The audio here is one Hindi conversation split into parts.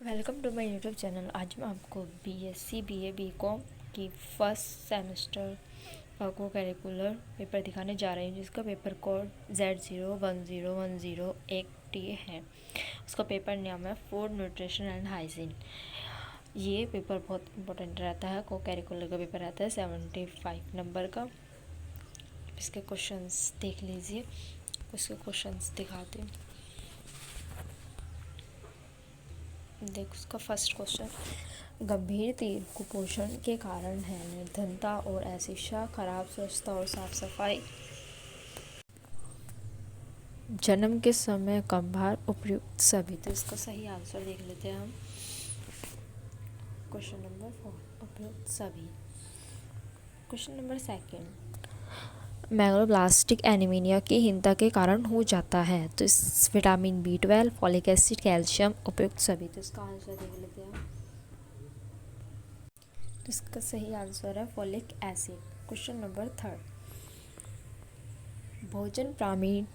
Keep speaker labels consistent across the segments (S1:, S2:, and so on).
S1: Welcome to my YouTube channel. आज मैं आपको बीएससी बीए बीकॉम की फर्स्ट सेमेस्टर का को करिकुलर पेपर दिखाने जा रही हूँ, जिसका पेपर कोड Z010108T है। उसका पेपर नाम है फूड न्यूट्रिशन एंड हाइजीन। ये पेपर बहुत इंपॉर्टेंट रहता है। को करिकुलर का पेपर रहता है 75 नंबर का। इसके क्वेश्चंस देख लीजिए। इसके क्वेश्चंस दिखाते हैं। देख, उसका फर्स्ट क्वेश्चन, गंभीर तीव्र कुपोषण के कारण है निर्धनता और अशिक्षा, खराब स्वच्छता और साफ सफाई, जन्म के समय कम भार, उपयुक्त सभी। तो इसका सही आंसर देख लेते हैं हम। क्वेश्चन नंबर 4, उपयुक्त सभी। क्वेश्चन नंबर 2, मेगालोब्लास्टिक एनीमिया की हीनता के कारण हो जाता है। तो इस vitamin B12, folic acid, calcium, उपयुक्त सभी। तो इसका आंसर देख लेते हैं। तो इसका सही आंसर है फॉलिक एसिड। क्वेश्चन नंबर 3, भोजन पिरामिड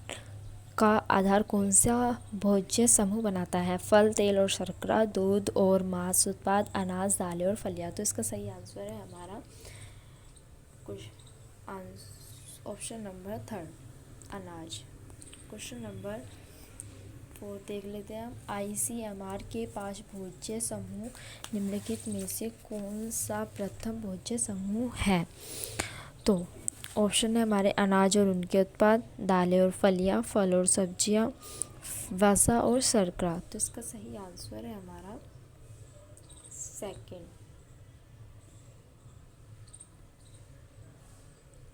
S1: का आधार कौन सा भोज्य समूह बनाता है? फल, तेल और शर्करा, दूध और मांस उत्पाद, अनाज, दालें और फलियां। तो इसका सही आंसर है हमारा ऑप्शन नंबर 3, अनाज। क्वेश्चन नंबर 4 देख लेते हैं हम। ICMR के 5 भोज्य समूह निम्नलिखित में से कौन सा प्रथम भोज्य समूह है? तो ऑप्शन है हमारे अनाज और उनके उत्पाद, दालें और फलियां, फल और सब्जियां, वसा और शर्करा। तो इसका सही आंसर है हमारा सेकंड,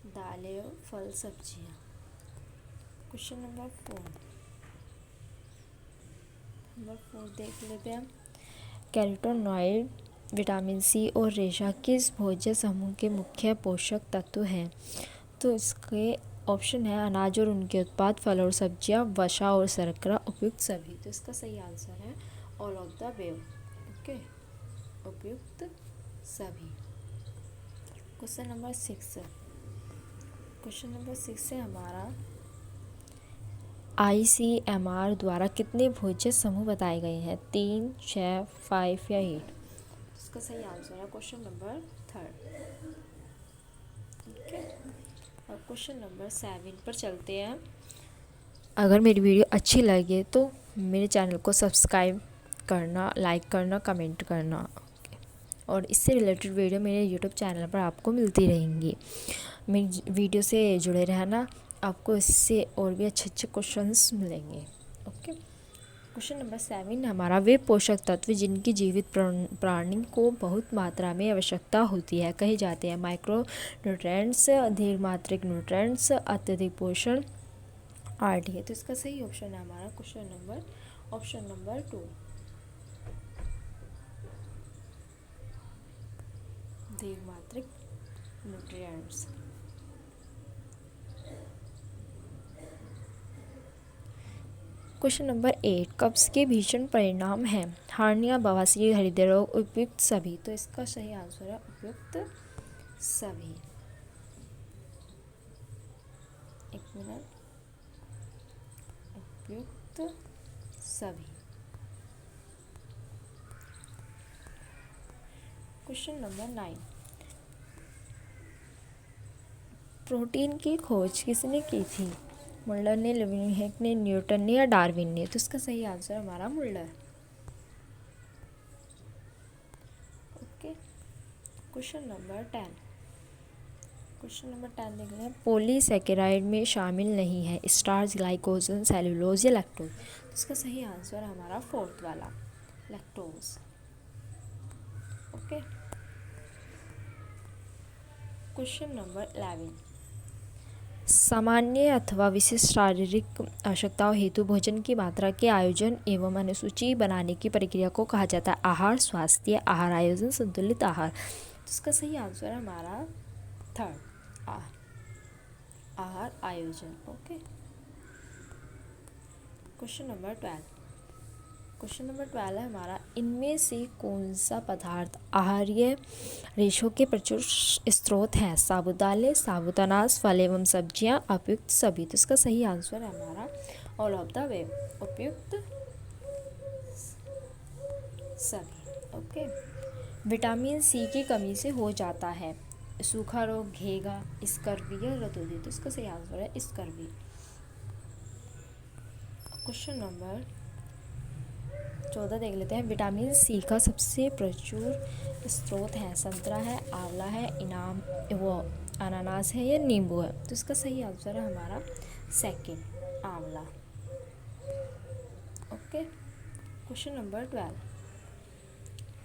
S1: दालें और फल सब्जियां। क्वेश्चन नंबर 4 देख लेते हैं। कैरोटीनॉइड, विटामिन C और रेशा किस भोज्य समूह के मुख्य पोषक तत्व हैं? तो इसके ऑप्शन है अनाज और उनके उत्पाद, फल और सब्जियां, वसा और शर्करा, उपयुक्त सभी। तो इसका सही आंसर है all of the above. Okay, उपयुक्त सभी। क्वेश्चन नंबर 6 है हमारा, ICMR द्वारा कितने भोज्य समूह बताए गए हैं? 3, 6, 5 या 8? इसका सही आंसर है क्वेश्चन नंबर 3। ओके, अब क्वेश्चन नंबर 7 पर चलते हैं। अगर मेरी वीडियो अच्छी लगे तो मेरे चैनल को सब्सक्राइब करना, लाइक करना, कमेंट करना। और इससे रिलेटेड वीडियो मेरे यूट्यूब चैनल पर आपको मिलती रहेंगी। मेरी वीडियो से जुड़े रहना, आपको इससे और भी अच्छे अच्छे क्वेश्चंस मिलेंगे। ओके, क्वेश्चन नंबर 7 हमारा, वे पोषक तत्व जिनकी जीवित प्राणी को बहुत मात्रा में आवश्यकता होती है कहे जाते हैं? माइक्रो न्यूट्रिएंट्स, अधिक मात्रिक न्यूट्रिएंट्स, अत्यधिक पोषण, RDA। तो इसका सही ऑप्शन है हमारा ऑप्शन नंबर 2, अधिक मात्रिक न्यूट्रिएंट्स। क्वेश्चन नंबर 8, कब्ज के भीषण परिणाम हैं? हार्निया, बवासीर, हृदय रोग, उपयुक्त सभी। तो इसका सही आंसर है उपयुक्त सभी। एक मिनट, उपयुक्त सभी। क्वेश्चन नंबर 9, प्रोटीन की खोज किसने की थी? मुल्लर ने, लिविंगस्टन ने, न्यूटन ने या डार्विन ने? तो इसका सही आंसर हमारा मुल्लर। ओके, क्वेश्चन नंबर 10 देख लें। पॉलीसैकेराइड में शामिल नहीं है स्टार्च, ग्लाइकोजन, सेलुलोज या लैक्टोज? तो इसका सही आंसर हमारा 4th वाला, लैक्टोज। ओके, क्वेश्चन नंबर 11, सामान्य अथवा विशिष्ट शारीरिक आवश्यकताओं हेतु भोजन की मात्रा के आयोजन एवं अनुसूची बनाने की प्रक्रिया को कहा जाता है? आहार, स्वास्थ्य, आहार आयोजन, संतुलित आहार। तो इसका सही आंसर है हमारा 3rd, आहार आयोजन। ओके, क्वेश्चन नंबर 12 है हमारा, इनमें से कौन सा पदार्थ आहार्य रेशों के प्रचुर स्रोत हैं? साबुत दालें, साबुत अनाज, फल एवं सब्जियां, उपयुक्त सभी। तो इसका सही आंसर है हमारा ऑल ऑफ द अबव, उपयुक्त सभी। ओके। विटामिन सी की कमी से हो जाता है सूखा रोग, घेगा, स्कर्वी या रतौंधी। तो इसका सही आंसर है स्कर्वी। क्वेश्चन नंबर 14 देख लेते हैं। विटामिन सी का सबसे प्रचुर स्रोत है संतरा है, आंवला है, इनाम वो अनानास है या नींबू है। तो इसका सही आंसर है हमारा सेकंड, आंवला। Okay. Question number 12।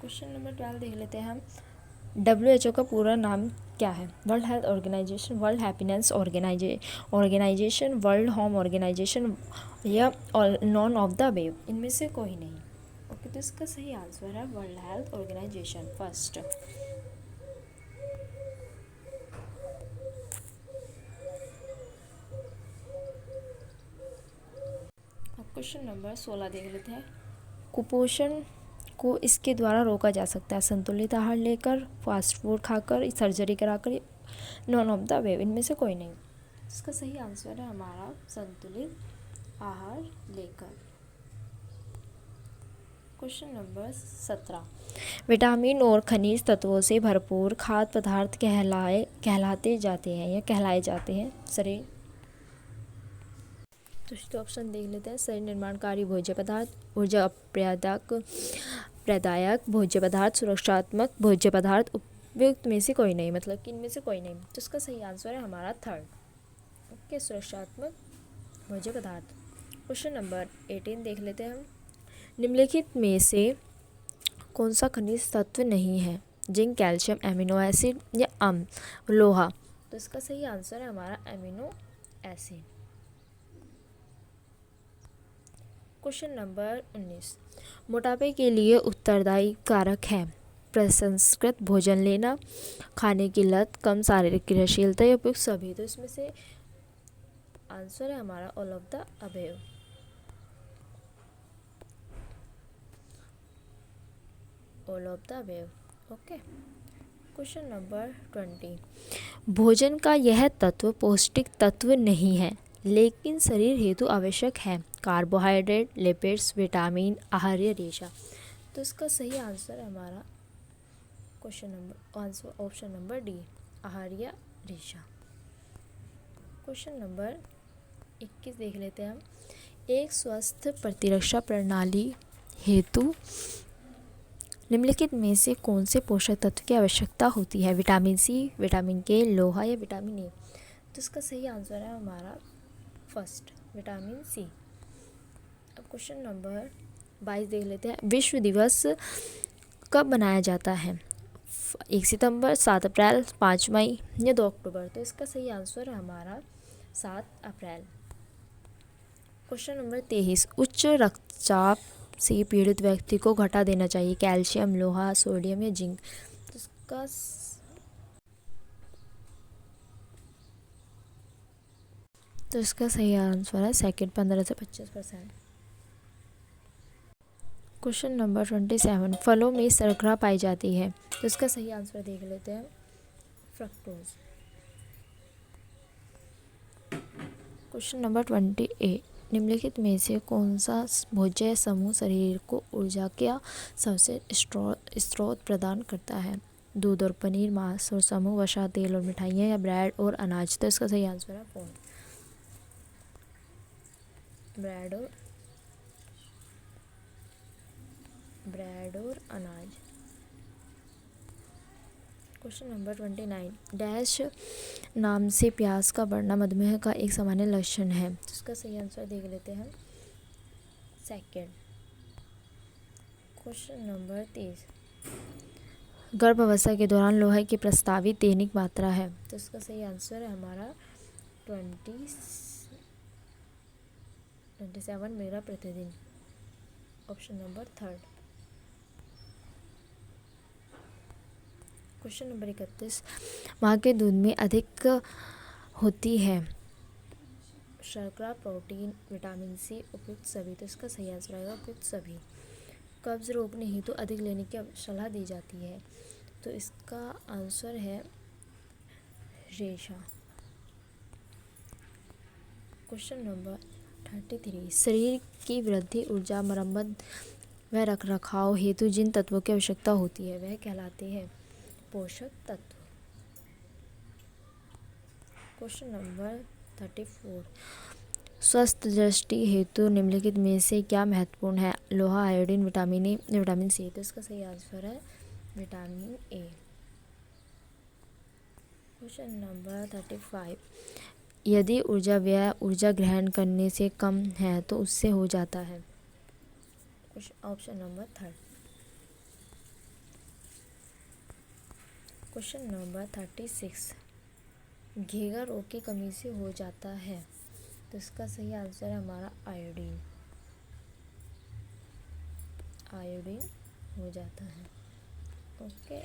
S1: Question number 12 देख लेते हैं हम। WHO का पूरा नाम क्या है? World health organization, world happiness organization, world home organization या नॉन ऑफ द अबव। इनमें से कोई नहीं। ओके, तो इसका सही आंसर है वर्ल्ड हेल्थ ऑर्गेनाइजेशन, फर्स्ट। अब क्वेश्चन नंबर 16 देख लेते हैं। कुपोषण को इसके द्वारा रोका जा सकता है? संतुलित आहार लेकर, फास्ट फूड खाकर, सर्जरी कराकर, नॉन ऑफ द अबव। इनमें से कोई नहीं। इसका सही आंसर है हमारा संतुलित आहार लेकर। Question number 17। विटामिन और खनिज तत्वों से भरपूर खाद्य पदार्थ कहलाए जाते हैं शरीर। तो ऑप्शन देख लेते हैं। शरीर निर्माणकारी भोज्य पदार्थ, ऊर्जा प्रदायक भोज्य पदार्थ, सुरक्षात्मक भोज्य पदार्थ, उपयुक्त में से कोई नहीं। मतलब कि इनमें से कोई नहीं। तो इसका सही आंसर है हमारा थर्ड। ओके, सुरक्षात्मक भोज्य पदार्थ। क्वेश्चन नंबर 18 देख लेते हैं हम। निम्नलिखित में से कौन सा खनिज तत्व नहीं है? जिंक, कैल्शियम, एमिनो एसिड या लोहा। तो इसका सही आंसर है हमारा एमिनो एसिड। Question number 19। मोटापे के लिए उत्तरदायी कारक है? प्रसंस्कृत भोजन लेना, खाने की लत, कम शारीरिक क्रियाशीलता या उपयुक्त सभी। तो इसमें से आंसर है हमारा all of the above. All of the above. Okay. Question number 20। भोजन का यह तत्व पौष्टिक तत्व नहीं है लेकिन शरीर हेतु आवश्यक है। कार्बोहाइड्रेट, लिपिड्स, विटामिन, आहार्य रेशा। तो इसका सही आंसर है हमारा ऑप्शन नंबर डी, आहार्य रेशा। क्वेश्चन नंबर 21 देख लेते हैं हम। एक स्वस्थ प्रतिरक्षा प्रणाली हेतु निम्नलिखित में से कौन से पोषक तत्व की आवश्यकता होती है? विटामिन सी, विटामिन के, लोहा या विटामिन ए। तो इसका सही आंसर है हमारा फर्स्ट, विटामिन सी। अब क्वेश्चन नंबर 22 देख लेते हैं। विश्व दिवस कब मनाया जाता है? 1 सितंबर, 7 अप्रैल, 5 मई या 2 अक्टूबर। तो इसका सही आंसर है हमारा 7 अप्रैल। Question number 23। उच्च रक्तचाप से पीड़ित व्यक्ति को घटा देना चाहिए? कैल्शियम, लोहा, सोडियम या जिंक। तो इसका सही आंसर है सेकंड, 15 से 25%। Question number 27। फलों में शर्करा पाई जाती है? तो इसका सही आंसर देख लेते हैं, फ्रक्टोज। Question number 28। निम्नलिखित में से कौन सा भोज्य समूह शरीर को ऊर्जा का सबसे स्रोत प्रदान करता है? दूध और पनीर, मांस और समूह, वसा, तेल और मिठाइयाँ या ब्रेड और अनाज। तो इसका सही आंसर है फोर्थ, ब्रेड और अनाज। Question number 29। डैश नाम से प्यास का बढ़ना मधुमेह का एक सामान्य लक्षण है? तो इसका सही आंसर देख लेते हैं, सेकंड। Question number 30। गर्भावस्था के दौरान लोहे की प्रस्तावित दैनिक मात्रा है? तो इसका सही आंसर है हमारा 27 मिलीग्राम प्रतिदिन, option number third. Question number 31। माँ के दूध में अधिक होती है शर्करा, प्रोटीन, विटामिन सी, उपयुक्त सभी। तो इसका सही आंसर आएगा उपयुक्त सभी। कब्ज रोकने हेतु अधिक लेने की सलाह दी जाती है? तो इसका आंसर है रेशा। Question number 33। शरीर की वृद्धि, ऊर्जा, मरम्मत वह रख रखाव हेतु जिन तत्वों की आवश्यकता होती है वह कहलाते हैं पोषक तत्व। क्वेश्चन नंबर 34, स्वस्थ दृष्टि हेतु निम्नलिखित में से क्या महत्वपूर्ण है? लोहा, iodine, vitamin A, vitamin C. तो इसका सही आंसर है विटामिन ए। क्वेश्चन नंबर 35, यदि ऊर्जा व्यय ऊर्जा ग्रहण करने से कम है तो उससे हो जाता है। Option number 3। क्वेश्चन नंबर 36, घेगा रोग की कमी से हो जाता है। तो इसका सही आंसर है हमारा आयोडीन। आयोडीन हो जाता है। ओके,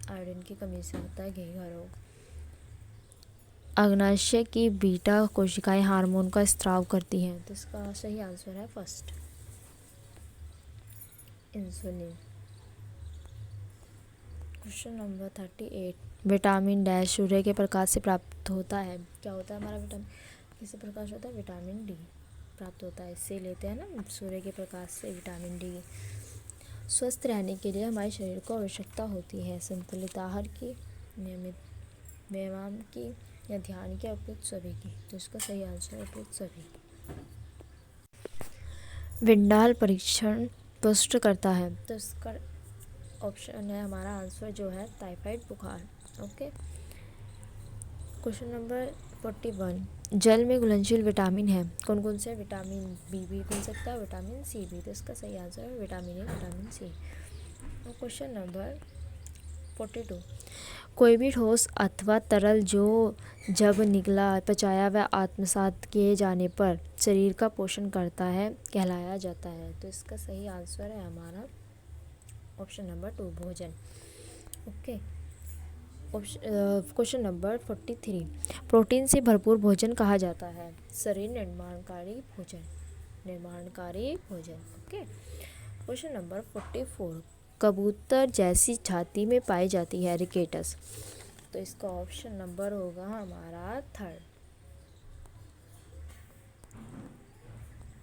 S1: आयोडीन की कमी से होता है घेगा रोग। अग्नाशय की बीटा कोशिकाएं हार्मोन का स्राव करती हैं। तो इसका सही आंसर है first, insulin. Question number 38, vitamin dash सूर्य के प्रकाश से प्राप्त होता है। क्या होता है हमारा विटामिन, किससे प्रकाश होता है? विटामिन डी प्राप्त होता है, इससे लेते हैं ना सूर्य के प्रकाश से विटामिन डी। स्वस्थ रहने के लिए हमारे शरीर को आवश्यकता होती है संतुलित आहार की, नियमित व्यायाम की या ध्यान की, उपयुक्त सभी की। तो इसका सही आंसर है उपयुक्त सभी। विंडाल परीक्षण पुष्ट करता है। तो इसका ऑप्शन है हमारा आंसर जो है टाइफाइड बुखार। ओके। क्वेश्चन नंबर 41, जल में घुलनशील विटामिन है। कौन कौन से? विटामिन बी भी घुल सकता है, विटामिन सी भी। तो इसका सही आंसर है विटामिन ए, विटामिन सी। और क्वेश्चन नंबर 42, कोई भी ठोस अथवा तरल जो जब निकला, पचाया व आत्मसात किए जाने पर शरीर का पोषण करता है कहलाया जाता है। तो इसका सही आंसर है हमारा ऑप्शन नंबर 2, भोजन। ओके। क्वेश्चन नंबर 43, प्रोटीन से भरपूर भोजन कहा जाता है। शरीर निर्माणकारी भोजन, निर्माणकारी भोजन। ओके। क्वेश्चन नंबर 44, कबूतर जैसी छाती में पाई जाती है रिकेटस। तो इसका ऑप्शन नंबर होगा हमारा 3rd।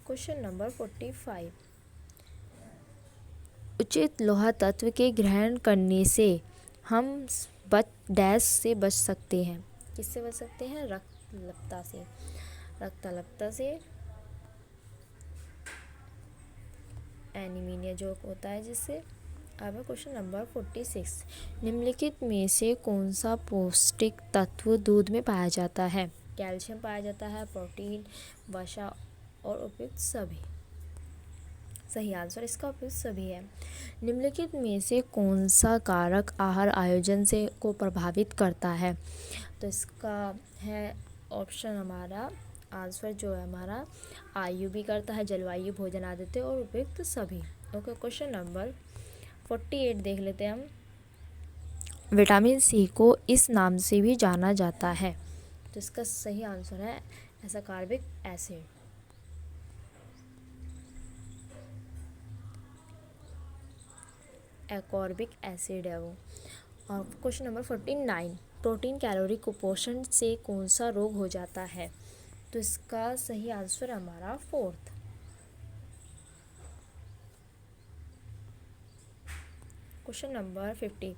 S1: क्वेश्चन नंबर 45, उचित लोहा तत्व के ग्रहण करने से हम डैश से बच सकते हैं। किससे बच सकते हैं? रक्तलप्ता से, रक्तलप्ता से, एनीमिया जो होता है जिससे। अब क्वेश्चन नंबर 46, निम्नलिखित में से कौन सा पौष्टिक तत्व दूध में पाया जाता है? कैल्शियम पाया जाता है, प्रोटीन, वसा और उपयुक्त सभी। सही आंसर इसका उपयुक्त सभी है। निम्नलिखित में से कौन सा कारक आहार आयोजन से को प्रभावित करता है? तो इसका है ऑप्शन हमारा आंसर जो है हमारा आयु भी करता है, जलवायु, भोजन आदतें और उपयुक्त सभी। ओके। क्वेश्चन नंबर 48 देख लेते हैं हम। विटामिन सी को इस नाम से भी जाना जाता है। तो इसका सही आंसर है एस्कॉर्बिक एसिड। एस्कॉर्बिक एसिड है वो। और क्वेश्चन नंबर 49, प्रोटीन कैलोरी कुपोषण से कौन सा रोग हो जाता है? तो इसका सही आंसर हमारा 4th। क्वेश्चन नंबर 50,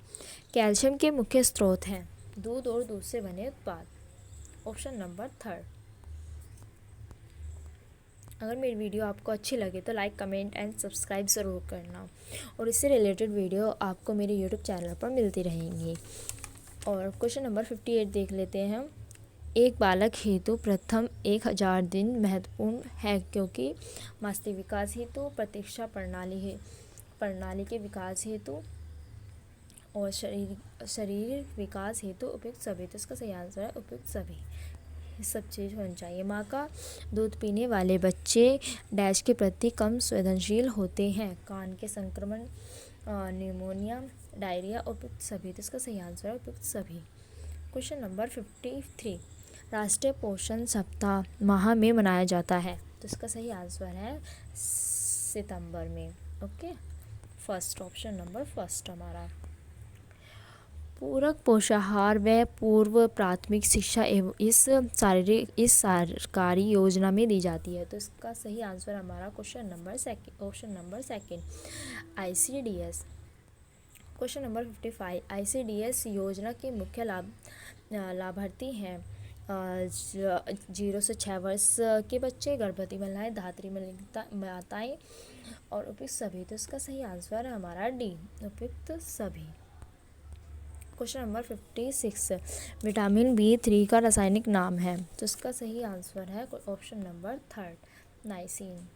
S1: कैल्शियम के मुख्य स्रोत हैं दूध और दूध से बने उत्पाद। Option number 3rd। अगर मेरी वीडियो आपको अच्छी लगे तो लाइक, कमेंट एंड सब्सक्राइब ज़रूर करना, और इससे रिलेटेड वीडियो आपको मेरे यूट्यूब चैनल पर मिलती रहेंगी। और क्वेश्चन नंबर 58 देख लेते हैं हम। एक बालक हेतु प्रथम 1000 दिन महत्वपूर्ण है क्योंकि मस्तिष्क विकास हेतु, प्रतीक्षा प्रणाली के विकास हेतु और शरीर विकास हेतु उपयुक्त सभी। तो इसका सही आंसर है उपयुक्त सभी। सब चीज़ होनी चाहिए। माँ का दूध पीने वाले बच्चे डैश के प्रति कम संवेदनशील होते हैं। कान के संक्रमण, निमोनिया, डायरिया, उपयुक्त सभी। तो इसका सही आंसर है उपयुक्त सभी। क्वेश्चन नंबर 53, राष्ट्रीय पोषण सप्ताह माह में मनाया जाता है। तो इसका सही आंसर है सितंबर में। Okay. First, option number first हमारा। पूरक पोषाहार व पूर्व प्राथमिक शिक्षा एवं इस सरकारी योजना में दी जाती है। तो इसका सही आंसर हमारा option number second ICDS। Question number 55 ICDS योजना के मुख्य लाभार्थी हैं 0 से 6 वर्ष के बच्चे, गर्भवती महिलाएं, धात्री माताएं और उपयुक्त सभी। तो इसका सही आंसर है हमारा डी, उपयुक्त सभी। क्वेश्चन नंबर 56 विटामिन B3 का रासायनिक नाम है। तो इसका सही आंसर है option number third niacin.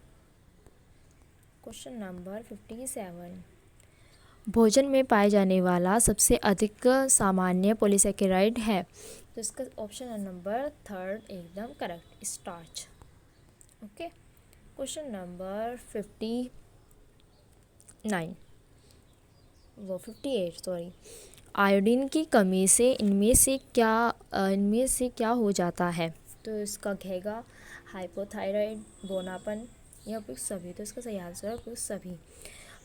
S1: Question number 57 भोजन में पाए जाने वाला सबसे अधिक सामान्य पॉलीसेकेराइड है। तो इसका ऑप्शन नंबर थर्ड एकदम correct, starch. Okay. Question number 58 iodine की कमी से इनमें से क्या हो जाता है। तो इसका घेगा, हाइपोथायराइड, बोनापन या उपयुक्त सभी। तो इसका सही आंसर है उपयुक्त सभी।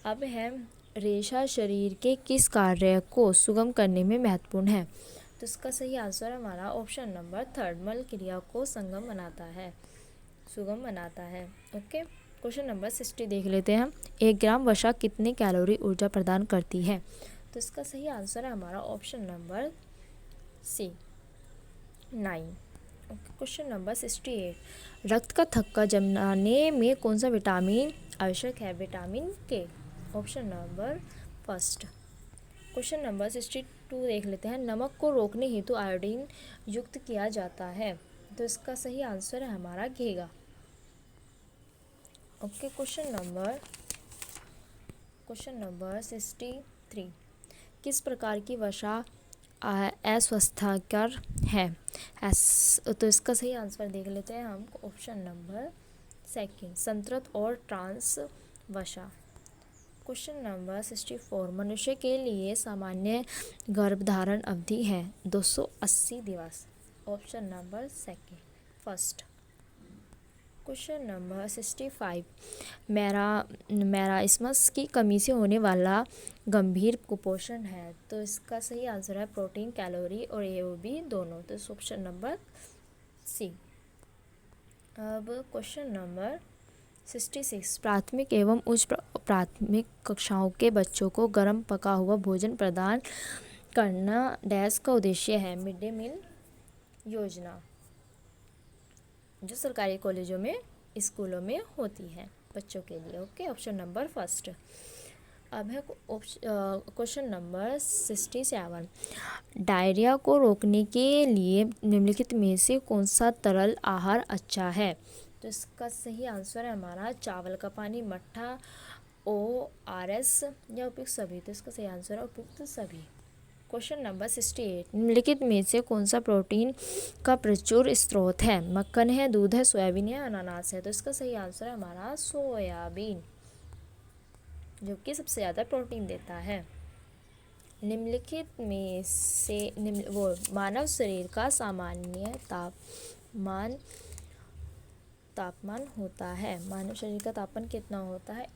S1: अब है रेशा शरीर के किस कार्य को सुगम करने में महत्वपूर्ण है। तो इसका सही आंसर हमारा ऑप्शन नंबर थर्ड, मल क्रिया को सुगम बनाता है। ओके। क्वेश्चन नंबर 60 देख लेते हैं हम। 1 ग्राम वसा कितने कैलोरी ऊर्जा प्रदान करती है। तो इसका सही आंसर है हमारा option number C, 9। Okay. Question number 68 रक्त का थक्का जमाने में कौन सा विटामिन आवश्यक है। विटामिन के, option number first. Question number 62 देख लेते हैं। नमक को रोकने हेतु आयोडीन युक्त किया जाता है। तो इसका सही आंसर है हमारा घेगा। ओके। क्वेश्चन नंबर 63 किस प्रकार की वसा अस्वास्थ्यकर है। तो इसका सही आंसर देख लेते हैं हम, ऑप्शन नंबर सेकंड, संतृप्त और ट्रांस वसा। क्वेश्चन नंबर 64 मनुष्य के लिए सामान्य गर्भधारण अवधि है 280 दिवस। Option number second, first. Question number 65 marasmus की कमी से होने वाला गंभीर कुपोषण है। तो इसका सही आंसर है प्रोटीन, कैलोरी और AOB दोनों। तो ऑप्शन नंबर सी। अब क्वेश्चन नंबर 66 प्राथमिक एवं उच्च प्राथमिक कक्षाओं के बच्चों को गर्म पका हुआ भोजन प्रदान करना डैश का उद्देश्य है। मिड डे मील योजना जो सरकारी कॉलेजों में, स्कूलों में होती है बच्चों के लिए। ओके। Option number first. अब है क्वेश्चन नंबर 67 डायरिया को रोकने के लिए निम्नलिखित में से कौन सा तरल आहार अच्छा है। तो इसका सही आंसर है हमारा चावल का पानी, मट्ठा, ORS या उपयुक्त सभी। तो इसका सही आंसर है उपयुक्त सभी। क्वेश्चन नंबर 68 निम्नलिखित में से कौन सा प्रोटीन का प्रचुर स्रोत है। मक्खन है, दूध है, सोयाबीन है, अनानास है। तो इसका सही आंसर है हमारा सोयाबीन, जो कि सबसे ज़्यादा प्रोटीन देता है। निम्नलिखित में से मानव शरीर का सामान्य तापमान होता है। मानव शरीर का तापमान कितना होता है।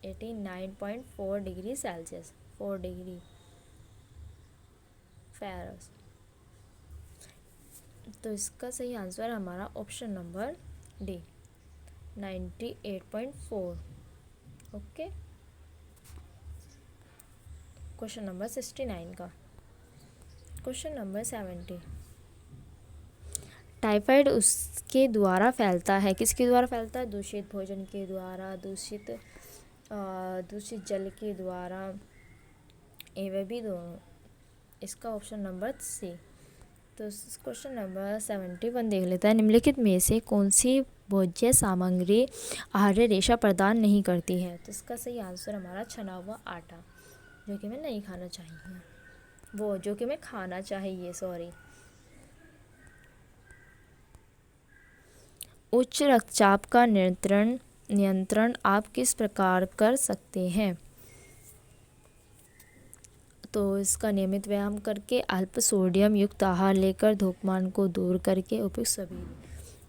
S1: 89.4 डिग्री सेल्सियस, 4 डिग्री फ़ारेनहाइट। तो इसका सही आंसर हमारा option number D, 98.4। Okay. Question number 69 का। क्वेश्चन नंबर 70 टाइफाइड उसके द्वारा फैलता है। किसके द्वारा फैलता है। दूषित भोजन के द्वारा, दूषित जल के द्वारा, एवं भी दोनों। इसका ऑप्शन नंबर सी। तो क्वेश्चन नंबर 71 देख लेता है। निम्नलिखित में से कौन सी भोज्य सामग्री आहार्य रेशा प्रदान नहीं करती है। तो इसका सही आंसर हमारा छना हुआ आटा, जो कि मैं नहीं खाना चाहिए, जो कि मैं खाना चाहिए, सॉरी। उच्च रक्तचाप का नियंत्रण आप किस प्रकार कर सकते हैं। तो इसका नियमित व्यायाम करके, अल्प सोडियम युक्त आहार लेकर, धूम्रपान को दूर करके, उपयुक्त सभी।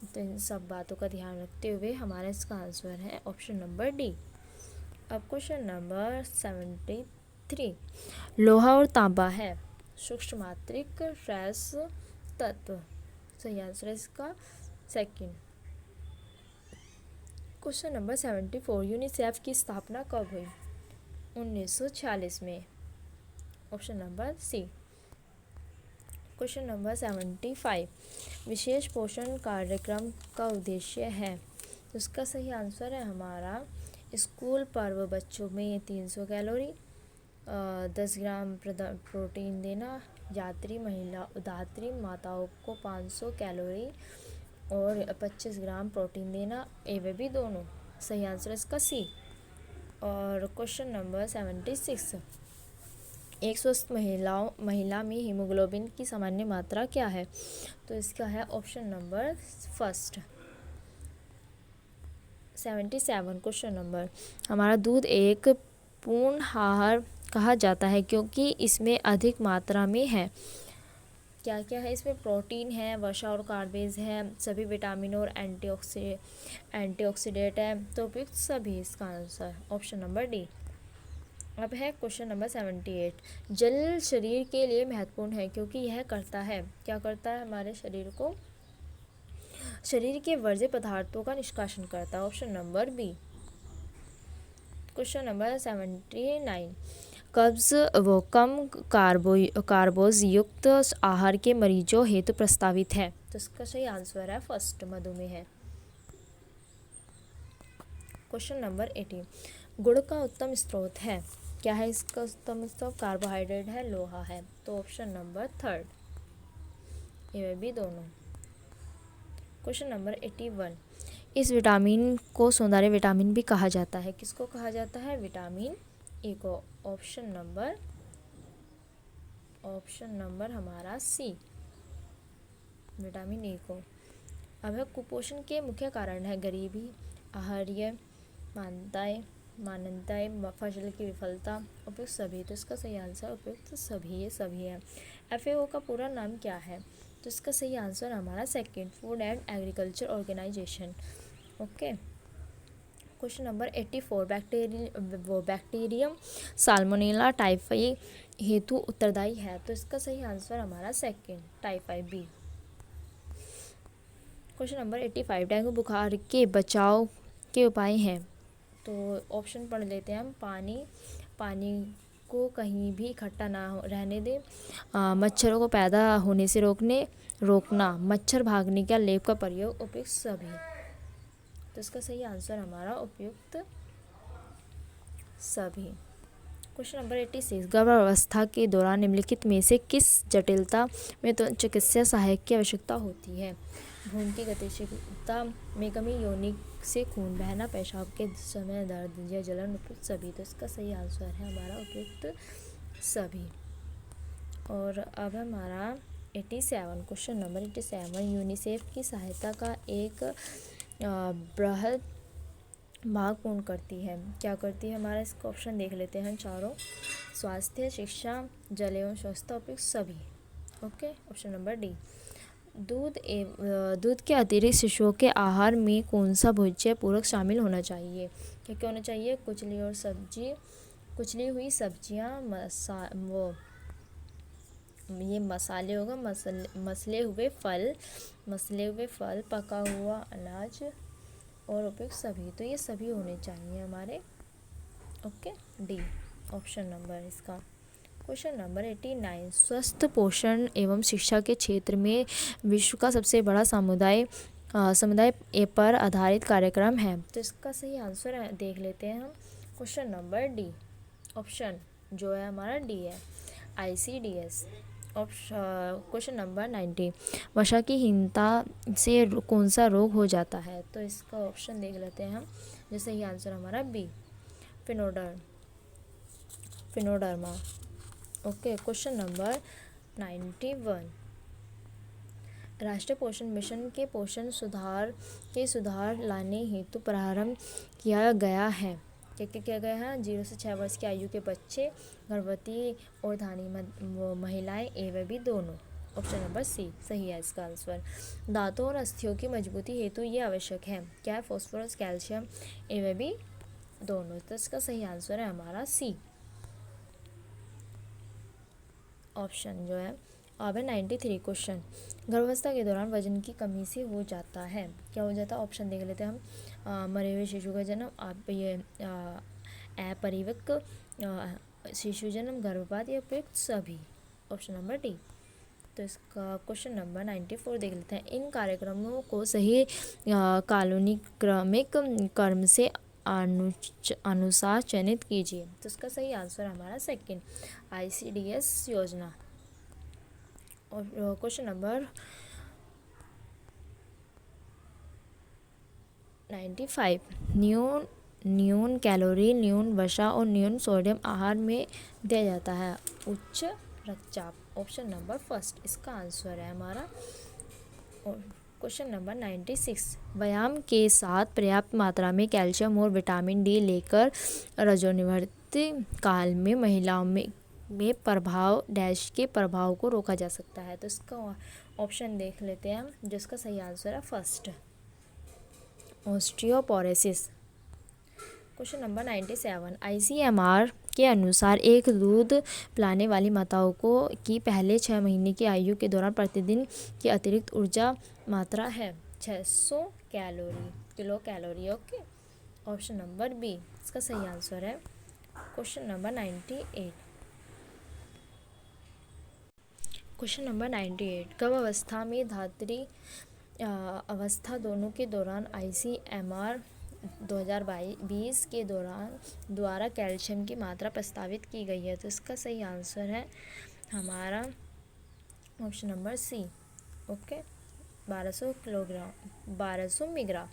S1: तो इन सब बातों का ध्यान रखते हुए हमारा इसका आंसर है ऑप्शन नंबर डी, अब क्वेश्चन नंबर 73, लोहा और तांबा है सूक्ष्म मात्रिक ट्रेस तत्व। सही आंसर है इसका सेकंड। क्वेश्चन नंबर 74, यूनिसेफ की स्थापना कब हुई? 1946 में। Option number C. Question number 75, विशेष पोषण कार्यक्रम का उद्देश्य है। तो इसका सही आंसर है हमारा स्कूल पर्व बच्चों में 300 कैलोरी, 10 ग्राम प्रोटीन देना, धात्री माताओं को 500 कैलोरी और 25 ग्राम प्रोटीन देना, ए व बी दोनों। सही आंसर इसका सी। और क्वेश्चन नंबर 76, एक स्वस्थ महिला में हीमोग्लोबिन की सामान्य मात्रा क्या है? तो इसका है option number first. 77 question number, हमारा दूध एक पूर्ण आहार कहा जाता है क्योंकि इसमें अधिक मात्रा में है। क्या क्या है इसमें? प्रोटीन है, वसा और कार्बेज है, सभी विटामिन और एंटीऑक्सीडेंट है। तो उपयुक्त सभी इसका आंसर ऑप्शन नंबर डी। अब है क्वेश्चन नंबर 78, जल शरीर के लिए महत्वपूर्ण है क्योंकि यह करता है, क्या करता है हमारे शरीर को? शरीर के वर्ज्य पदार्थों का निष्कासन करता है। Option number B. Question number 79, कब्ज व कम कार्बोज युक्त आहार के मरीजों हेतु प्रस्तावित है। तो इसका सही आंसर है फर्स्ट, मधुमेह है। क्वेश्चन नंबर 80, गुड़ का उत्तम स्रोत है। क्या है इसका उत्तम स्रोत? कार्बोहाइड्रेट है, लोहा है। तो ऑप्शन नंबर थर्ड, ये भी दोनों। क्वेश्चन नंबर 81, इस विटामिन को सौंदर्य विटामिन भी कहा जाता है। किसको कहा जाता है? विटामिन ए को। ऑप्शन नंबर हमारा सी, विटामिन ए को। अब है कुपोषण के मुख्य कारण है गरीबी, आहार्य, मानवताएं, फसल की विफलता, उपयुक्त सभी। तो इसका सही आंसर उपयुक्त सभी, ये सभी है। FAO का पूरा नाम क्या है? तो इसका सही आंसर हमारा second, food and agriculture organization. Okay. Question number 84, bacterium salmonella typhi हेतु उत्तरदायी है। तो इसका सही आंसर हमारा second, typhi B. Question number 85, dengue बुखार के बचाव के उपाय हैं। तो ऑप्शन पढ़ लेते हैं हम। पानी को कहीं भी इकट्ठा ना रहने दें, मच्छरों को पैदा होने से रोकना, मच्छर भागने का लेप का प्रयोग, उपयुक्त सभी। तो इसका सही आंसर हमारा उपयुक्त सभी। क्वेश्चन नंबर 86, गर्भावस्था के दौरान निम्नलिखित में से किस जटिलता में तो चिकित्सा सहायक की आवश्यकता होती है? भ्रूण की गतिशीलता में कमी, योनि से खून बहना, पेशाब के समय दर्द या जलन, उपयुक्त सभी। तो इसका सही आंसर है हमारा उपयुक्त सभी। और अब हमारा 87, क्वेश्चन नंबर 87, यूनिसेफ की सहायता का एक बृहद भाग पूर्ण करती है। क्या करती है हमारा? इसका ऑप्शन देख लेते हैं चारों। स्वास्थ्य, शिक्षा, जल एवं स्वच्छता, उपयुक्त सभी। ओके। Option number D. दूध के अतिरिक्त शिशुओं के आहार में कौन सा भोज्य पूरक शामिल होना चाहिए? क्या क्या होना चाहिए? कुचली हुई सब्जियां, ये मसाले होगा, मसले हुए फल, पका हुआ अनाज और उपयुक्त सभी। तो ये सभी होने चाहिए हमारे। ओके, डी ऑप्शन नंबर इसका। क्वेश्चन नंबर 89, स्वस्थ पोषण एवं शिक्षा के क्षेत्र में विश्व का सबसे बड़ा समुदाय पर आधारित कार्यक्रम है। तो इसका सही आंसर देख लेते हैं हम। क्वेश्चन नंबर डी, ऑप्शन जो है हमारा डी है, ICDS। क्वेश्चन नंबर 90, वसा की हीनता से कौन सा रोग हो जाता है? तो इसका ऑप्शन देख लेते हैं हम। जैसे ही आंसर हमारा बी, फिनोडर्मा। ओके। क्वेश्चन नंबर 91, राष्ट्रीय पोषण मिशन के पोषण सुधार लाने हेतु प्रारंभ किया गया है। क्या किया गया है? 0 से 6 वर्ष की आयु के बच्चे, गर्भवती और धानी महिलाएं, ए व बी दोनों। ऑप्शन नंबर सी सही है इसका आंसर। दांतों और अस्थियों की मजबूती हेतु ये आवश्यक है। क्या है? फास्फोरस, कैल्शियम, ए व बी दोनों। तो इसका सही आंसर है हमारा सी ऑप्शन जो है। अब है 93 क्वेश्चन। गर्भावस्था के दौरान वजन की कमी से हो जाता है, क्या हो जाता है? ऑप्शन देख लेते हैं हम। मरे हुए शिशु का जन्म, आप ये अपरिपक्व शिशु जन्म, गर्भपात या उपयुक्त सभी। Option number D. तो इसका क्वेश्चन नंबर 94 देख लेते हैं। इन कार्यक्रमों को सही कालानुक्रमिक क्रम से अनुसार चयनित कीजिए। तो इसका सही आंसर हमारा सेकंड, ICDS योजना। और क्वेश्चन नंबर 95। न्यून कैलोरी, न्यून वसा और न्यून सोडियम आहार में दिया जाता है। उच्च रक्तचाप। ऑप्शन नंबर फर्स्ट इसका आंसर है हमारा। और क्वेश्चन नंबर 96। व्यायाम के साथ पर्याप्त मात्रा में कैल्शियम और विटामिन डी लेकर रजोनिवृत्ति काल में महिलाओं में प्रभाव डैश के प्रभाव को रोका जा सकता है। तो इसका ऑप्शन देख लेते हैं हम, जिसका सही आंसर है first, osteoporosis. Question number 97। ICMR के अनुसार एक दूध पिलाने वाली माताओं को की पहले 6 महीने की आयु के दौरान प्रतिदिन की अतिरिक्त ऊर्जा मात्रा है 600 kilocalorie. Okay, option number B इसका सही आंसर है। Question number 98। Question number 98। गर्भावस्था में धात्री अवस्था दोनों के दौरान ICMR 2020 के द्वारा कैल्शियम की मात्रा प्रस्तावित की गई है। तो इसका सही आंसर है हमारा option number C. Okay, 1200 kilogram 1200 milligram.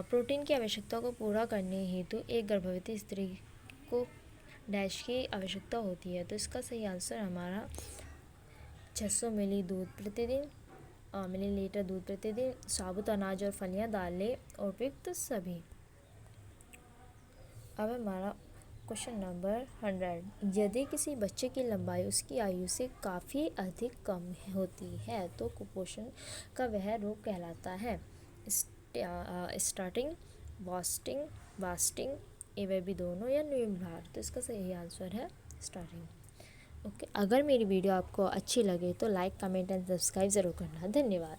S1: Protein की आवश्यकता को पूरा करने हेतु एक गर्भवती स्त्री को डैश की आवश्यकता होती है। तो इसका सही आंसर हमारा 600 मिलीलीटर दूध प्रतिदिन, साबुत अनाज और फलियां, दालें और उपयुक्त सभी। अब हमारा क्वेश्चन नंबर 100। यदि किसी बच्चे की लंबाई उसकी आयु से काफ़ी अधिक कम होती है तो कुपोषण का वह रोग कहलाता है। स्टार्टिंग, वास्टिंग, ये वह भी दोनों या निर्भर। तो इसका सही आंसर है स्टार्टिंग। ओके, अगर मेरी वीडियो आपको अच्छी लगे तो लाइक, कमेंट एंड सब्सक्राइब ज़रूर करना। धन्यवाद।